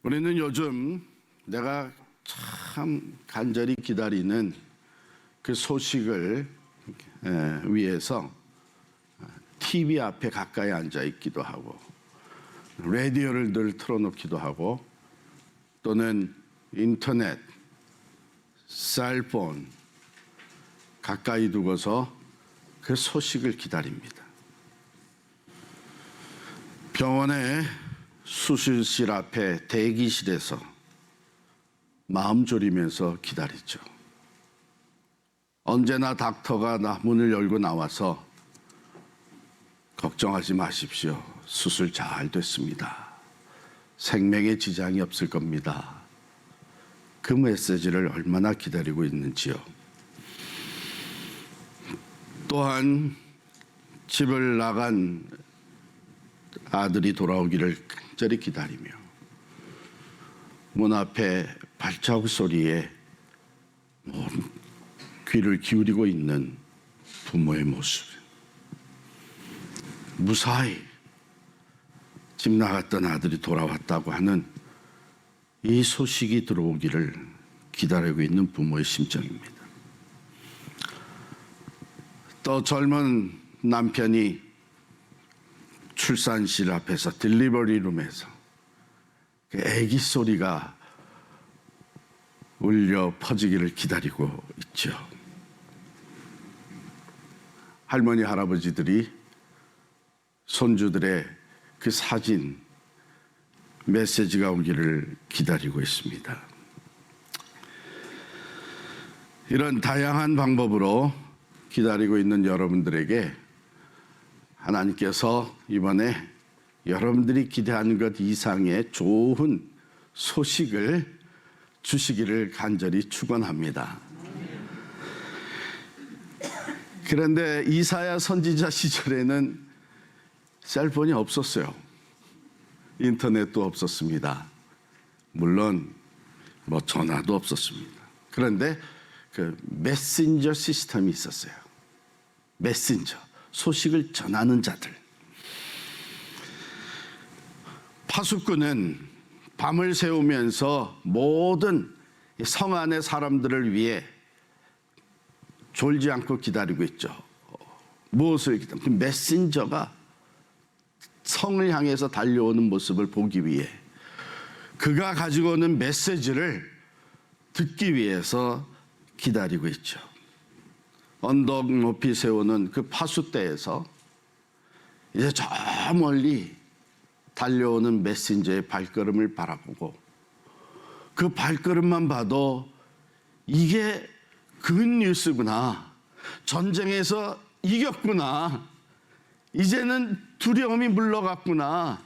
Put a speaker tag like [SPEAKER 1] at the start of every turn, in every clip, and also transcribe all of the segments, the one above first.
[SPEAKER 1] 우리는 요즘 내가 참 간절히 기다리는 그 소식을 위해서 TV 앞에 가까이 앉아 있기도 하고 라디오를 늘 틀어놓기도 하고 또는 인터넷, 셀폰 가까이 두고서 그 소식을 기다립니다. 병원의 수술실 앞에 대기실에서 마음 졸이면서 기다리죠. 언제나 닥터가 문을 열고 나와서 걱정하지 마십시오. 수술 잘 됐습니다. 생명에 지장이 없을 겁니다. 그 메시지를 얼마나 기다리고 있는지요. 또한 집을 나간 아들이 돌아오기를 간절히 기다리며 문 앞에 발자국 소리에 귀를 기울이고 있는 부모의 모습. 무사히 집 나갔던 아들이 돌아왔다고 하는 이 소식이 들어오기를 기다리고 있는 부모의 심정입니다. 또 젊은 남편이 출산실 앞에서 딜리버리 룸에서 그 아기 소리가 울려 퍼지기를 기다리고 있죠. 할머니, 할아버지들이 손주들의 그 사진, 메시지가 오기를 기다리고 있습니다. 이런 다양한 방법으로 기다리고 있는 여러분들에게 하나님께서 이번에 여러분들이 기대하는 것 이상의 좋은 소식을 주시기를 간절히 축원합니다. 그런데 이사야 선지자 시절에는 셀폰이 없었어요. 인터넷도 없었습니다. 물론 전화도 없었습니다. 그런데 그 메신저 시스템이 있었어요. 메신저, 소식을 전하는 자들. 파수꾼은 밤을 새우면서 모든 성 안의 사람들을 위해 졸지 않고 기다리고 있죠. 무엇을 기다리고? 그 메신저가 성을 향해서 달려오는 모습을 보기 위해, 그가 가지고 오는 메시지를 듣기 위해서 기다리고 있죠. 언덕 높이 세우는 그 파수대에서 이제 저 멀리 달려오는 메신저의 발걸음을 바라보고 그 발걸음만 봐도 이게 굿뉴스구나, 전쟁에서 이겼구나, 이제는 두려움이 물러갔구나,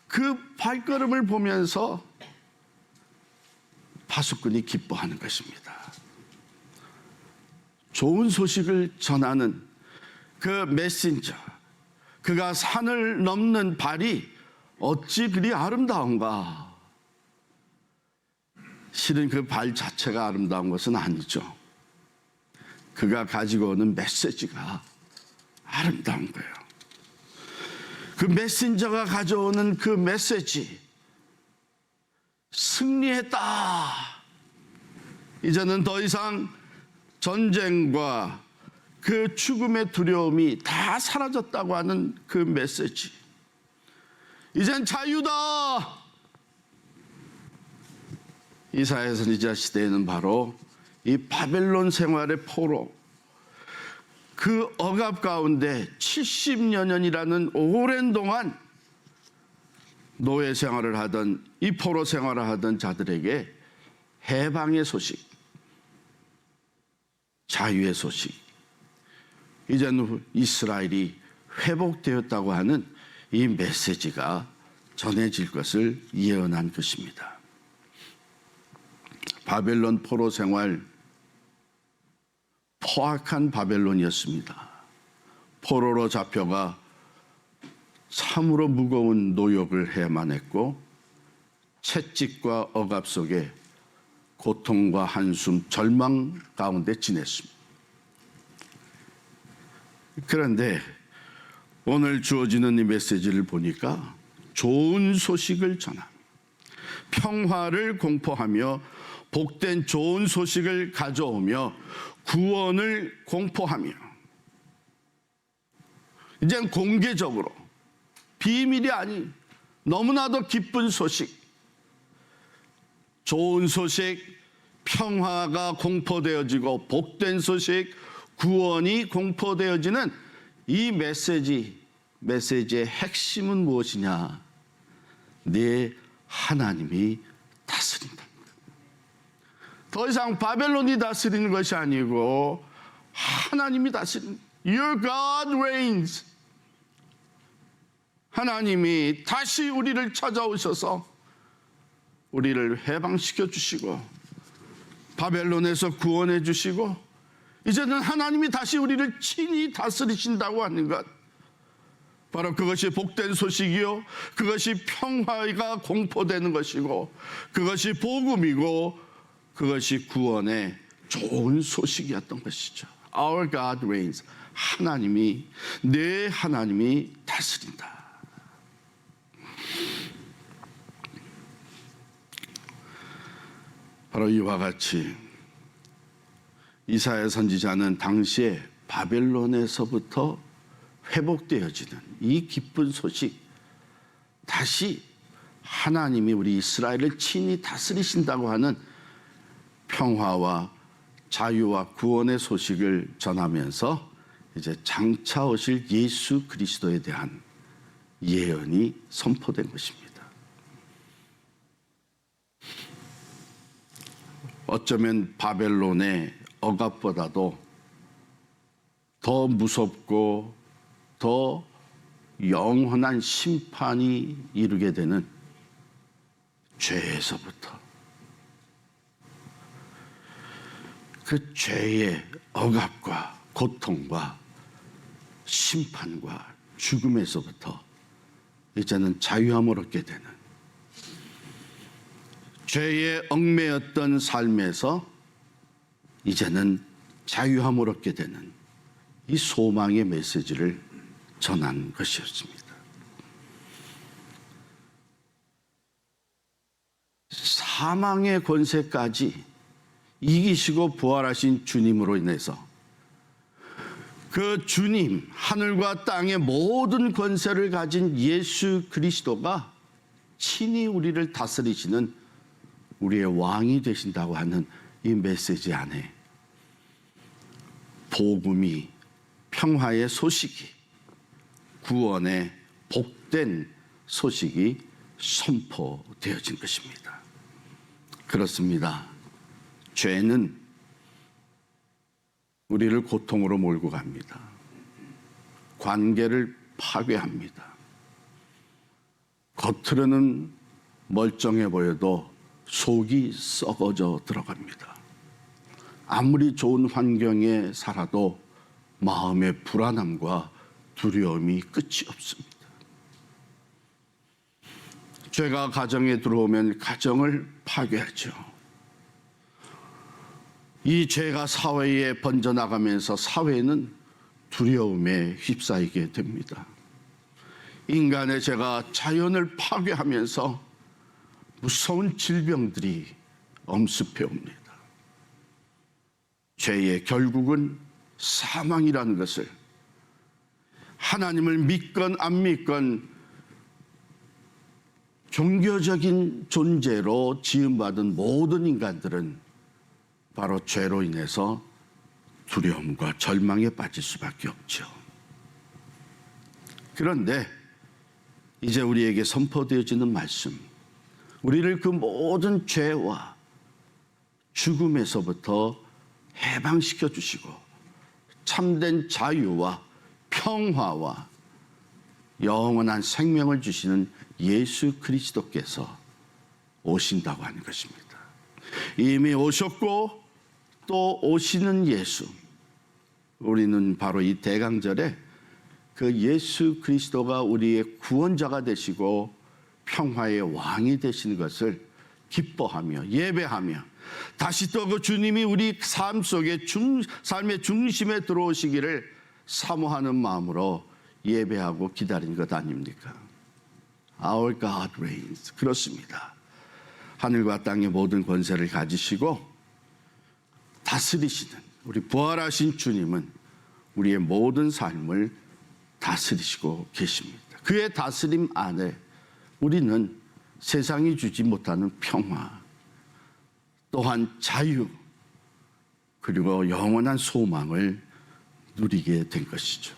[SPEAKER 1] 그 발걸음을 보면서 파수꾼이 기뻐하는 것입니다. 좋은 소식을 전하는 그 메신저, 그가 산을 넘는 발이 어찌 그리 아름다운가. 실은 그 발 자체가 아름다운 것은 아니죠. 그가 가지고 오는 메시지가 아름다운 거예요. 그 메신저가 가져오는 그 메시지, 승리했다. 이제는 더 이상 전쟁과 그 죽음의 두려움이 다 사라졌다고 하는 그 메시지. 이젠 자유다. 이사야 선지자 시대에는 바로 이 바벨론 생활의 포로, 그 억압 가운데 70여 년이라는 오랜 동안 노예 생활을 하던, 이 포로 생활을 하던 자들에게 해방의 소식, 자유의 소식, 이제는 이스라엘이 회복되었다고 하는 이 메시지가 전해질 것을 예언한 것입니다. 바벨론 포로 생활, 포악한 바벨론이었습니다. 포로로 잡혀가 참으로 무거운 노역을 해야만 했고, 채찍과 억압 속에 고통과 한숨, 절망 가운데 지냈습니다. 그런데 오늘 주어지는 이 메시지를 보니까 좋은 소식을 전합니다. 평화를 공포하며 복된 좋은 소식을 가져오며 구원을 공포하며, 이제는 공개적으로 비밀이 아닌 너무나도 기쁜 소식, 좋은 소식, 평화가 공포되어지고 복된 소식, 구원이 공포되어지는 이 메시지의 핵심은 무엇이냐? 내 하나님이 다스린다. 더 이상 바벨론이 다스리는 것이 아니고 하나님이 다스린다. Your God reigns. 하나님이 다시 우리를 찾아오셔서 우리를 해방시켜 주시고 바벨론에서 구원해 주시고 이제는 하나님이 다시 우리를 친히 다스리신다고 하는 것, 바로 그것이 복된 소식이요, 그것이 평화가 공포되는 것이고, 그것이 복음이고, 그것이 구원의 좋은 소식이었던 것이죠. Our God reigns. 하나님이, 내 하나님이 다스린다. 바로 이와 같이 이사야 선지자는 당시에 바벨론에서부터 회복되어지는 이 기쁜 소식, 다시 하나님이 우리 이스라엘을 친히 다스리신다고 하는 평화와 자유와 구원의 소식을 전하면서 이제 장차 오실 예수 그리스도에 대한 예언이 선포된 것입니다. 어쩌면 바벨론의 억압보다도 더 무섭고 더 영원한 심판이 이르게 되는 죄에서부터, 그 죄의 억압과 고통과 심판과 죽음에서부터 이제는 자유함을 얻게 되는, 죄에 얽매였던 삶에서 이제는 자유함을 얻게 되는 이 소망의 메시지를 전한 것이었습니다. 사망의 권세까지 이기시고 부활하신 주님으로 인해서 그 주님, 하늘과 땅의 모든 권세를 가진 예수 그리스도가 친히 우리를 다스리시는 우리의 왕이 되신다고 하는 이 메시지 안에 복음이, 평화의 소식이, 구원의 복된 소식이 선포되어진 것입니다. 그렇습니다. 죄는 우리를 고통으로 몰고 갑니다. 관계를 파괴합니다. 겉으로는 멀쩡해 보여도 속이 썩어져 들어갑니다. 아무리 좋은 환경에 살아도 마음의 불안함과 두려움이 끝이 없습니다. 죄가 가정에 들어오면 가정을 파괴하죠. 이 죄가 사회에 번져나가면서 사회는 두려움에 휩싸이게 됩니다. 인간의 죄가 자연을 파괴하면서 무서운 질병들이 엄습해 옵니다. 죄의 결국은 사망이라는 것을, 하나님을 믿건 안 믿건 종교적인 존재로 지음받은 모든 인간들은 바로 죄로 인해서 두려움과 절망에 빠질 수밖에 없죠. 그런데 이제 우리에게 선포되어지는 말씀, 우리를 그 모든 죄와 죽음에서부터 해방시켜 주시고 참된 자유와 평화와 영원한 생명을 주시는 예수 그리스도께서 오신다고 하는 것입니다. 이미 오셨고 또 오시는 예수, 우리는 바로 이 대강절에 그 예수 그리스도가 우리의 구원자가 되시고 평화의 왕이 되시는 것을 기뻐하며 예배하며, 다시 또 그 주님이 우리 삶 속에 삶의 중심에 들어오시기를 사모하는 마음으로 예배하고 기다린 것 아닙니까? Our God reigns. 그렇습니다. 하늘과 땅의 모든 권세를 가지시고 다스리시는 우리 부활하신 주님은 우리의 모든 삶을 다스리시고 계십니다. 그의 다스림 안에 우리는 세상이 주지 못하는 평화, 또한 자유, 그리고 영원한 소망을 누리게 된 것이죠.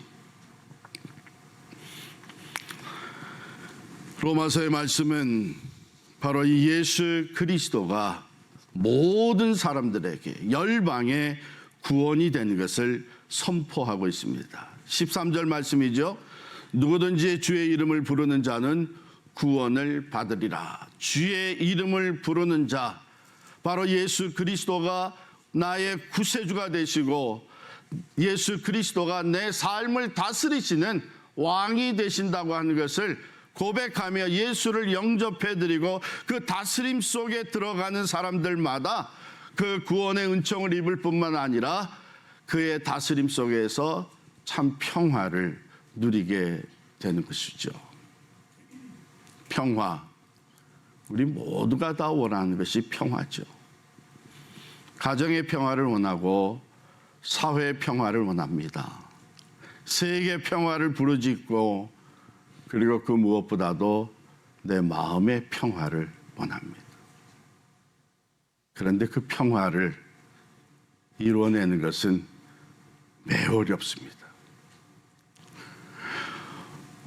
[SPEAKER 1] 로마서의 말씀은 바로 이 예수 그리스도가 모든 사람들에게 열방의 구원이 된 것을 선포하고 있습니다. 13절 말씀이죠. 누구든지 주의 이름을 부르는 자는 구원을 받으리라. 주의 이름을 부르는 자, 바로 예수 그리스도가 나의 구세주가 되시고 예수 그리스도가 내 삶을 다스리시는 왕이 되신다고 하는 것을 고백하며 예수를 영접해드리고 그 다스림 속에 들어가는 사람들마다 그 구원의 은총을 입을 뿐만 아니라 그의 다스림 속에서 참 평화를 누리게 되는 것이죠. 평화, 우리 모두가 다 원하는 것이 평화죠. 가정의 평화를 원하고 사회의 평화를 원합니다. 세계 평화를 부르짖고 그리고 그 무엇보다도 내 마음의 평화를 원합니다. 그런데 그 평화를 이루어내는 것은 매우 어렵습니다.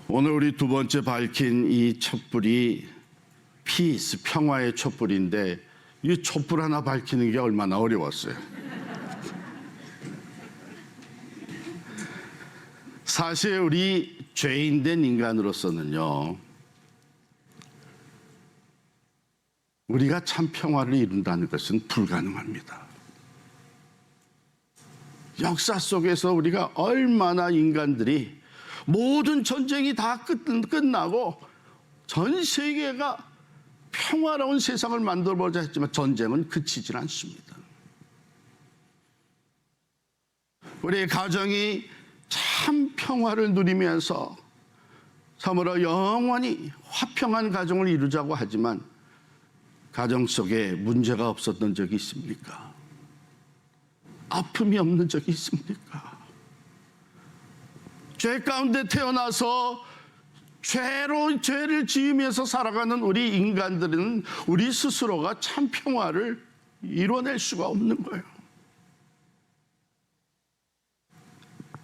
[SPEAKER 1] 오늘 우리 두 번째 밝힌 이 촛불이 피스, 평화의 촛불인데 이 촛불 하나 밝히는 게 얼마나 어려웠어요. 사실 우리 죄인된 인간으로서는요, 우리가 참 평화를 이룬다는 것은 불가능합니다. 역사 속에서 우리가 얼마나 인간들이 모든 전쟁이 다 끝나고 전 세계가 평화로운 세상을 만들어보자 했지만 전쟁은 그치질 않습니다. 우리의 가정이 참 평화를 누리면서 참으로 영원히 화평한 가정을 이루자고 하지만 가정 속에 문제가 없었던 적이 있습니까? 아픔이 없는 적이 있습니까? 죄 가운데 태어나서 죄를 지으면서 살아가는 우리 인간들은 우리 스스로가 참 평화를 이뤄낼 수가 없는 거예요.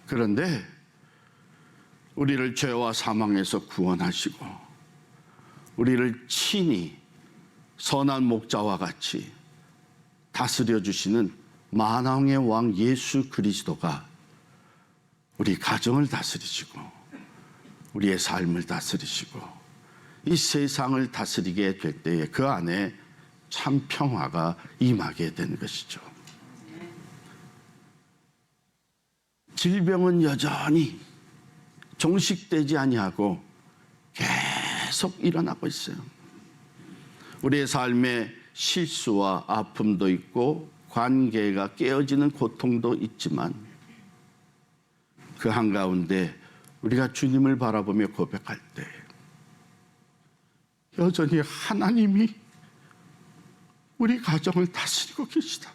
[SPEAKER 1] 그런데 우리를 죄와 사망에서 구원하시고 우리를 친히 선한 목자와 같이 다스려 주시는 만왕의 왕 예수 그리스도가 우리 가정을 다스리시고 우리의 삶을 다스리시고 이 세상을 다스리게 될 때에 그 안에 참 평화가 임하게 되는 것이죠. 질병은 여전히 종식되지 아니하고 계속 일어나고 있어요. 우리의 삶에 실수와 아픔도 있고 관계가 깨어지는 고통도 있지만 그 한가운데 우리가 주님을 바라보며 고백할 때 여전히 하나님이 우리 가정을 다스리고 계시다.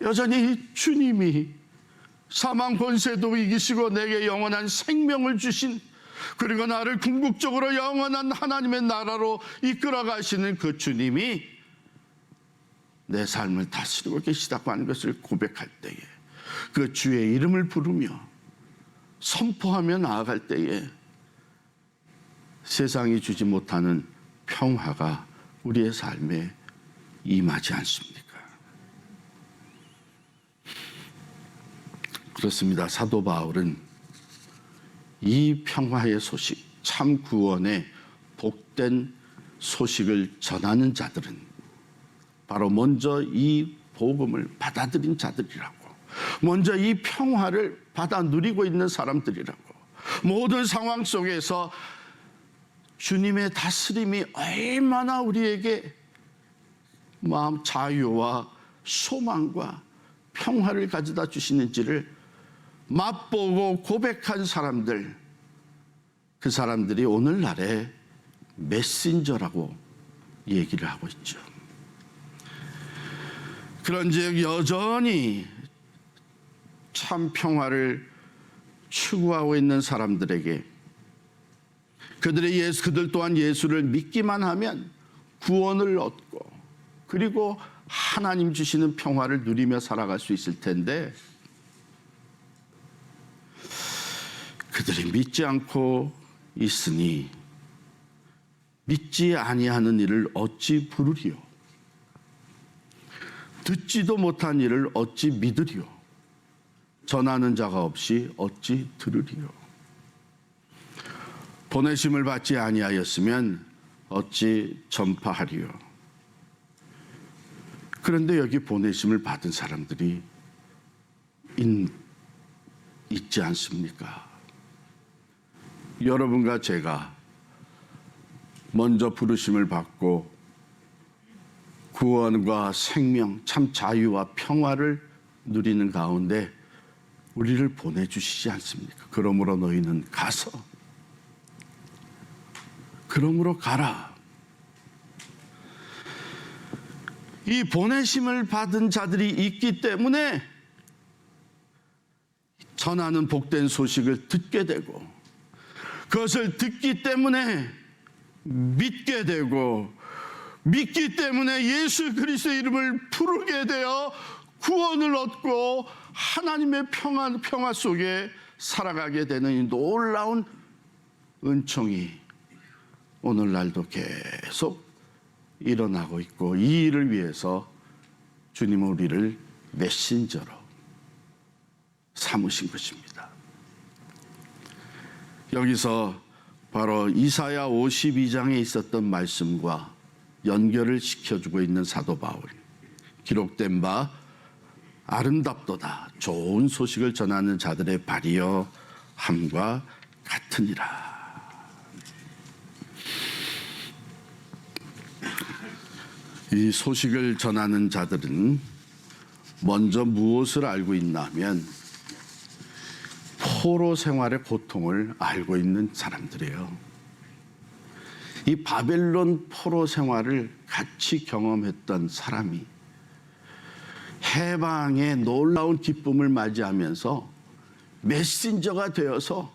[SPEAKER 1] 여전히 주님이 사망 권세도 이기시고 내게 영원한 생명을 주신 그리고 나를 궁극적으로 영원한 하나님의 나라로 이끌어 가시는 그 주님이 내 삶을 다스리고 계시다고 하는 것을 고백할 때에 그 주의 이름을 부르며 선포하며 나아갈 때에 세상이 주지 못하는 평화가 우리의 삶에 임하지 않습니까? 그렇습니다. 사도 바울은 이 평화의 소식, 참 구원의 복된 소식을 전하는 자들은 바로 먼저 이 복음을 받아들인 자들이라고, 먼저 이 평화를 받아 누리고 있는 사람들이라고, 모든 상황 속에서 주님의 다스림이 얼마나 우리에게 마음 자유와 소망과 평화를 가져다 주시는지를 맛보고 고백한 사람들, 그 사람들이 오늘날의 메신저라고 얘기를 하고 있죠. 그런즉 여전히 참 평화를 추구하고 있는 사람들에게 그들 또한 예수를 믿기만 하면 구원을 얻고 그리고 하나님 주시는 평화를 누리며 살아갈 수 있을 텐데 그들이 믿지 않고 있으니 믿지 아니하는 일을 어찌 부르리요? 듣지도 못한 일을 어찌 믿으리요? 전하는 자가 없이 어찌 들으리요? 보내심을 받지 아니하였으면 어찌 전파하리요? 그런데 여기 보내심을 받은 사람들이 있지 않습니까? 여러분과 제가 먼저 부르심을 받고 구원과 생명, 참 자유와 평화를 누리는 가운데 우리를 보내주시지 않습니까? 그러므로 너희는 가서 그러므로 가라. 이 보내심을 받은 자들이 있기 때문에 전하는 복된 소식을 듣게 되고 그것을 듣기 때문에 믿게 되고 믿기 때문에 예수 그리스도의 이름을 부르게 되어 구원을 얻고 하나님의 평화 속에 살아가게 되는 이 놀라운 은총이 오늘날도 계속 일어나고 있고 이 일을 위해서 주님은 우리를 메신저로 삼으신 것입니다. 여기서 바로 이사야 52장에 있었던 말씀과 연결을 시켜주고 있는 사도 바울. 기록된 바 아름답도다 좋은 소식을 전하는 자들의 발이여 함과 같으니라. 이 소식을 전하는 자들은 먼저 무엇을 알고 있나 하면 포로 생활의 고통을 알고 있는 사람들이에요. 이 바벨론 포로 생활을 같이 경험했던 사람이 해방의 놀라운 기쁨을 맞이하면서 메신저가 되어서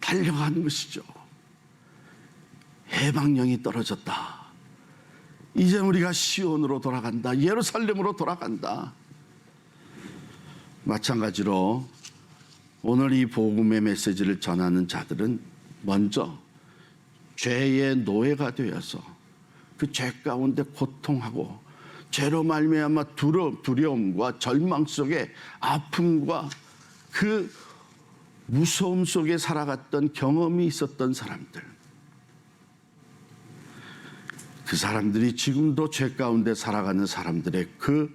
[SPEAKER 1] 달려가는 것이죠. 해방령이 떨어졌다. 이제 우리가 시온으로 돌아간다. 예루살렘으로 돌아간다. 마찬가지로 오늘 이 복음의 메시지를 전하는 자들은 먼저 죄의 노예가 되어서 그 죄 가운데 고통하고 죄로 말미암아 두려움과 절망 속에 아픔과 그 무서움 속에 살아갔던 경험이 있었던 사람들. 그 사람들이 지금도 죄 가운데 살아가는 사람들의 그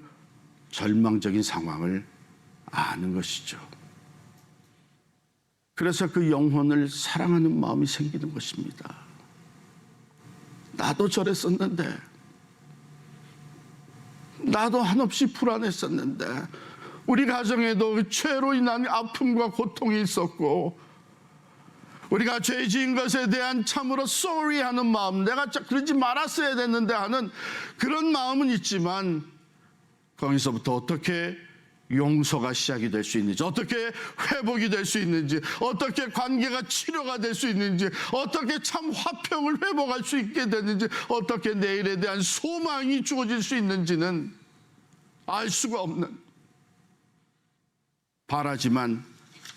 [SPEAKER 1] 절망적인 상황을 아는 것이죠. 그래서 그 영혼을 사랑하는 마음이 생기는 것입니다. 나도 저랬었는데, 나도 한없이 불안했었는데, 우리 가정에도 죄로 인한 아픔과 고통이 있었고, 우리가 죄 지은 것에 대한 참으로 sorry 하는 마음, 내가 그러지 말았어야 됐는데 하는 그런 마음은 있지만, 거기서부터 어떻게 용서가 시작이 될 수 있는지, 어떻게 회복이 될 수 있는지, 어떻게 관계가 치료가 될 수 있는지, 어떻게 참 화평을 회복할 수 있게 되는지, 어떻게 내일에 대한 소망이 주어질 수 있는지는 알 수가 없는, 바라지만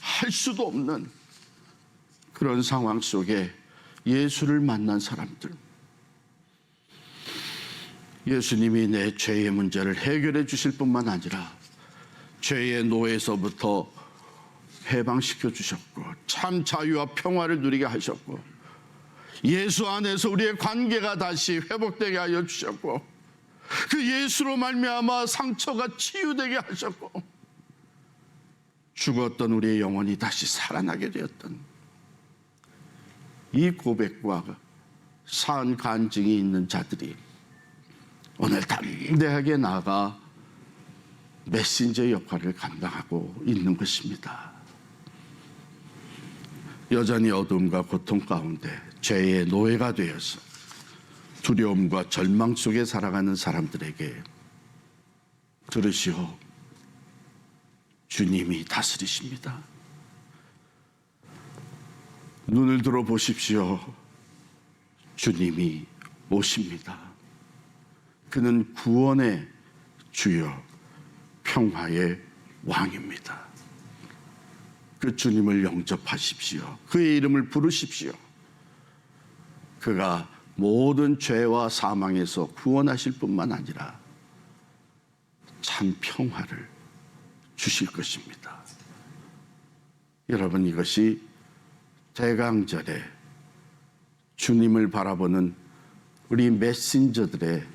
[SPEAKER 1] 할 수도 없는 그런 상황 속에 예수를 만난 사람들, 예수님이 내 죄의 문제를 해결해 주실 뿐만 아니라 죄의 노예에서부터 해방시켜 주셨고 참 자유와 평화를 누리게 하셨고 예수 안에서 우리의 관계가 다시 회복되게 하여 주셨고 그 예수로 말미암아 상처가 치유되게 하셨고 죽었던 우리의 영혼이 다시 살아나게 되었던 이 고백과 산 간증이 있는 자들이 오늘 담대하게 나아가 메신저 역할을 감당하고 있는 것입니다. 여전히 어둠과 고통 가운데 죄의 노예가 되어서 두려움과 절망 속에 살아가는 사람들에게 들으시오. 주님이 다스리십니다. 눈을 들어 보십시오. 주님이 오십니다. 그는 구원의 주여, 평화의 왕입니다. 그 주님을 영접하십시오. 그의 이름을 부르십시오. 그가 모든 죄와 사망에서 구원하실 뿐만 아니라 참 평화를 주실 것입니다. 여러분, 이것이 대강절에 주님을 바라보는 우리 메신저들의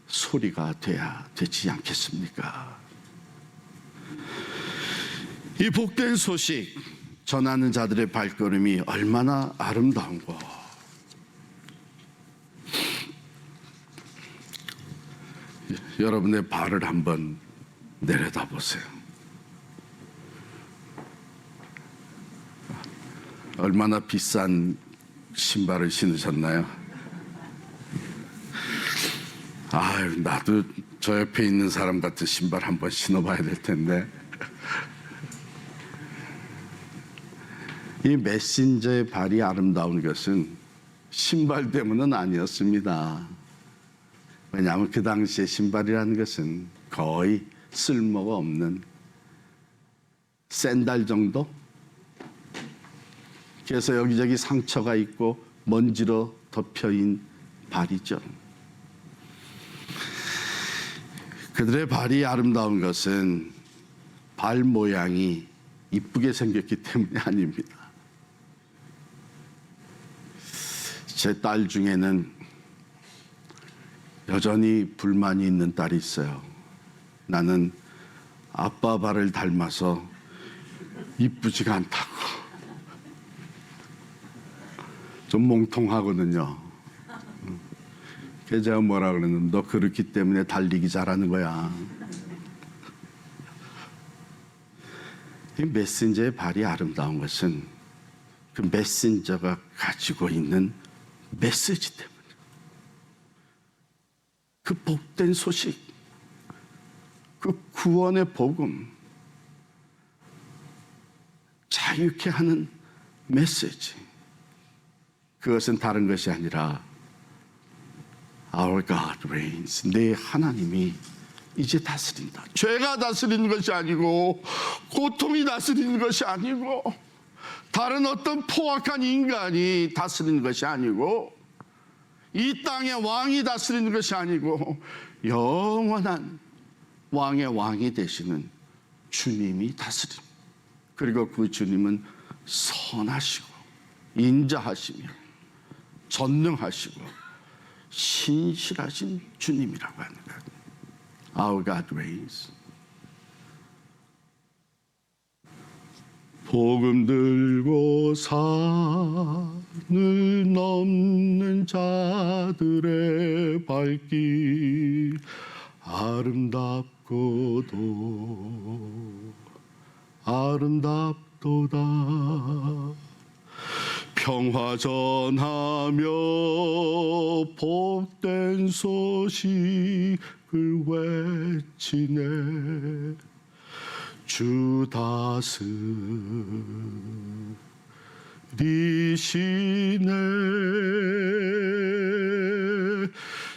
[SPEAKER 1] 소리가 돼야 되지 않겠습니까? 이 복된 소식 전하는 자들의 발걸음이 얼마나 아름다운고, 여러분의 발을 한번 내려다 보세요. 얼마나 비싼 신발을 신으셨나요? 아유, 나도 저 옆에 있는 사람 같은 신발 한번 신어봐야 될 텐데. 이 메신저의 발이 아름다운 것은 신발 때문은 아니었습니다. 왜냐하면 그 당시에 신발이라는 것은 거의 쓸모가 없는 샌들 정도? 그래서 여기저기 상처가 있고 먼지로 덮여인 발이죠. 그들의 발이 아름다운 것은 발 모양이 이쁘게 생겼기 때문이 아닙니다. 제 딸 중에는 여전히 불만이 있는 딸이 있어요. 나는 아빠 발을 닮아서 이쁘지가 않다고. 좀 몽통하거든요. 그래서 제가 뭐라 그러냐면, 너 그렇기 때문에 달리기 잘하는 거야. 이 메신저의 발이 아름다운 것은 그 메신저가 가지고 있는 메시지 때문에, 그 복된 소식, 그 구원의 복음, 자유케 하는 메시지, 그것은 다른 것이 아니라 Our God reigns. 내 하나님이 이제 다스린다. 죄가 다스리는 것이 아니고, 고통이 다스리는 것이 아니고, 다른 어떤 포악한 인간이 다스리는 것이 아니고, 이 땅의 왕이 다스리는 것이 아니고, 영원한 왕의 왕이 되시는 주님이 다스립니다. 그리고 그 주님은 선하시고 인자하시며 전능하시고 신실하신 주님이라고 하는 거예요. Our God reigns. 복음 들고 산을 넘는 자들의 발길 아름답고도 아름답도다. 평화 전하며 복된 소식을 외치네. 주 다스리시네.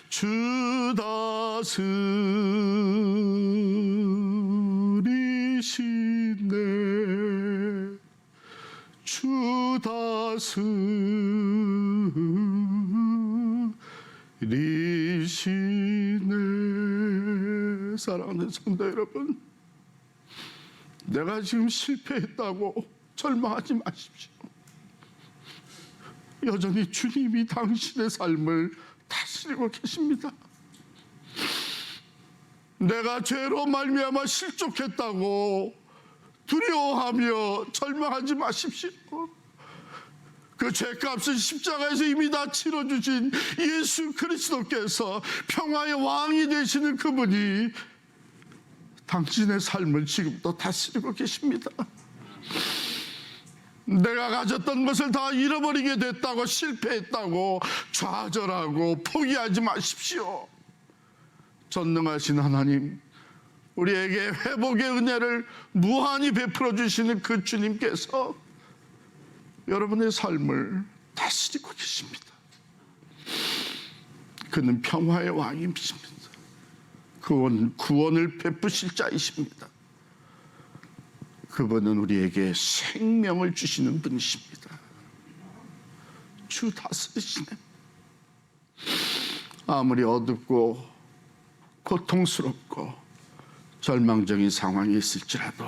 [SPEAKER 1] 주 다스리시네. 주 다스리시네. 사랑하는 성도 여러분, 내가 지금 실패했다고 절망하지 마십시오. 여전히 주님이 당신의 삶을 다스리고 계십니다. 내가 죄로 말미암아 실족했다고 두려워하며 절망하지 마십시오. 그 죄값은 십자가에서 이미 다 치러주신 예수 그리스도께서 평화의 왕이 되시는 그분이 당신의 삶을 지금도 다스리고 계십니다. 내가 가졌던 것을 다 잃어버리게 됐다고, 실패했다고 좌절하고 포기하지 마십시오. 전능하신 하나님, 우리에게 회복의 은혜를 무한히 베풀어 주시는 그 주님께서 여러분의 삶을 다스리고 계십니다. 그는 평화의 왕이십니다. 그는 구원을 베푸실 자이십니다. 그분은 우리에게 생명을 주시는 분이십니다. 주 다스리시네. 아무리 어둡고 고통스럽고 절망적인 상황이 있을지라도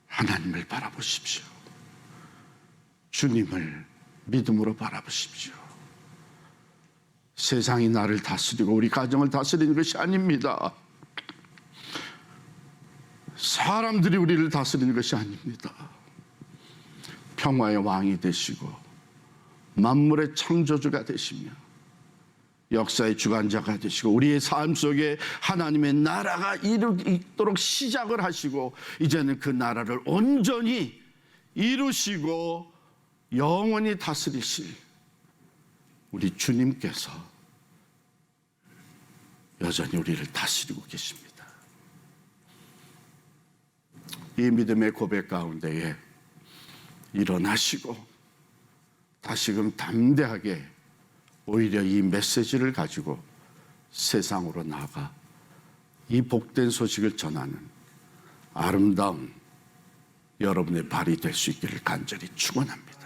[SPEAKER 1] 하나님을 바라보십시오. 주님을 믿음으로 바라보십시오. 세상이 나를 다스리고 우리 가정을 다스리는 것이 아닙니다. 사람들이 우리를 다스리는 것이 아닙니다. 평화의 왕이 되시고 만물의 창조주가 되시며 역사의 주관자가 되시고 우리의 삶 속에 하나님의 나라가 이루도록 시작을 하시고 이제는 그 나라를 온전히 이루시고 영원히 다스리실 우리 주님께서 여전히 우리를 다스리고 계십니다. 이 믿음의 고백 가운데에 일어나시고 다시금 담대하게 오히려 이 메시지를 가지고 세상으로 나아가 이 복된 소식을 전하는 아름다운 여러분의 발이 될 수 있기를 간절히 축원합니다.